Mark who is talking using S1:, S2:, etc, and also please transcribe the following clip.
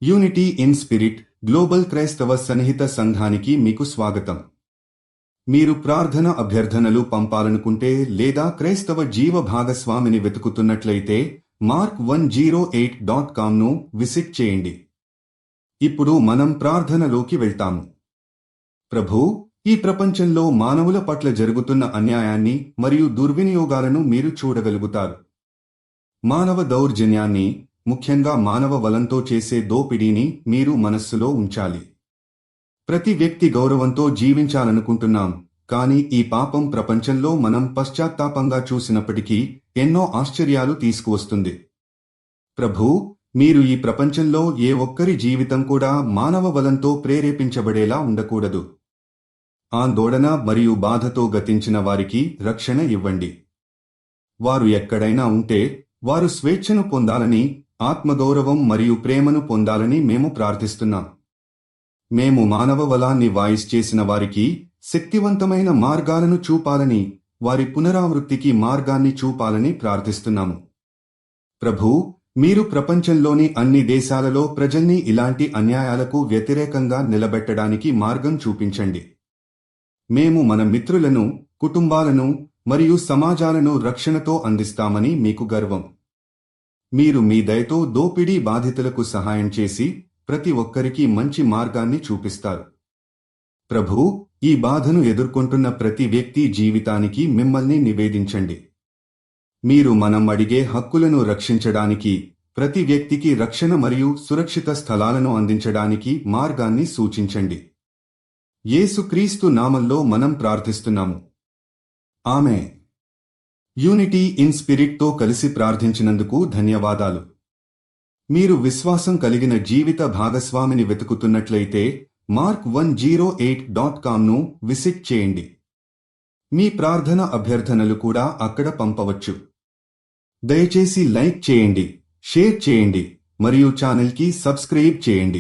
S1: Unity in spirit global క్రైస్తవ సన్నిహిత సంఘానికి మీకు స్వాగతం. మీరు ప్రార్థన అభ్యర్థనలు పంపాలనుకుంటే క్రైస్తవ జీవ భాగస్వామిని వెతుకుతున్నట్లయితే mark108.comను విజిట్ చేయండి. ఇప్పుడు మనం ప్రార్థనలోకి వెళ్తాము. ప్రభూ, ఈ ప్రపంచంలో మానవుల పట్ల జరుగుతున్న అన్యాయాన్ని మరియు దుర్వినియోగాలను మీరు చూడగలుగుతారు. మానవ దౌర్జన్యాన్ని, ముఖ్యంగా మానవ వలంతో చేసే దోపిడీని మీరు మనస్సులో ఉంచాలి. ప్రతి వ్యక్తి గౌరవంతో జీవించాలనుకుంటున్నాం, కానీ ఈ పాపం ప్రపంచంలో మనం పశ్చాత్తాపంగా చూసినప్పటికీ ఎన్నో ఆశ్చర్యాలు తీసుకువస్తుంది. ప్రభూ, మీరు ఈ ప్రపంచంలో ఏ ఒక్కరి జీవితం కూడా మానవ వలంతో ప్రేరేపించబడేలా ఉండకూడదు. ఆందోళన మరియు బాధతో గతించిన వారికి రక్షణ ఇవ్వండి. వారు ఎక్కడైనా ఉంటే వారు స్వేచ్ఛను పొందాలని, ఆత్మగౌరవం మరియు ప్రేమను పొందాలని మేము ప్రార్థిస్తున్నాం. మేము మానవ వలాన్ని వాయిస్ చేసిన వారికి శక్తివంతమైన మార్గాలను చూపాలని, వారి పునరావృత్తికి మార్గాన్ని చూపాలని ప్రార్థిస్తున్నాము. ప్రభూ, మీరు ప్రపంచంలోని అన్ని దేశాలలో ప్రజల్ని ఇలాంటి అన్యాయాలకు వ్యతిరేకంగా నిలబెట్టడానికి మార్గం చూపించండి. మేము మన మిత్రులను, కుటుంబాలను మరియు సమాజాలను రక్షణతో అందిస్తామని మీకు గర్వం. మీరు మీ దయతో దోపిడీ బాధితులకు సహాయం చేసి ప్రతి ఒక్కరికి మంచి మార్గాన్ని చూపిస్తారు. ప్రభూ, ఈ బాధను ఎదుర్కొంటున్న ప్రతి వ్యక్తి జీవితానికి మిమ్మల్ని నివేదించండి. మీరు మనం అడిగే హక్కులను రక్షించడానికి, ప్రతి వ్యక్తికి రక్షణ మరియు సురక్షిత స్థలాలను అందించడానికి మార్గాన్ని సూచించండి. యేసుక్రీస్తు నామంలో మనం ప్రార్థిస్తున్నాము. ఆమెన్. యూనిటీ ఇన్ స్పిరిట్తో కలిసి ప్రార్థించినందుకు ధన్యవాదాలు. మీరు విశ్వాసం కలిగిన జీవిత భాగస్వామిని వెతుకుతున్నట్లయితే mark108.comను విజిట్ చేయండి. మీ ప్రార్థన అభ్యర్థనలు కూడా అక్కడ పంపవచ్చు. దయచేసి లైక్ చేయండి, షేర్ చేయండి మరియు ఛానల్కి సబ్స్క్రైబ్ చేయండి.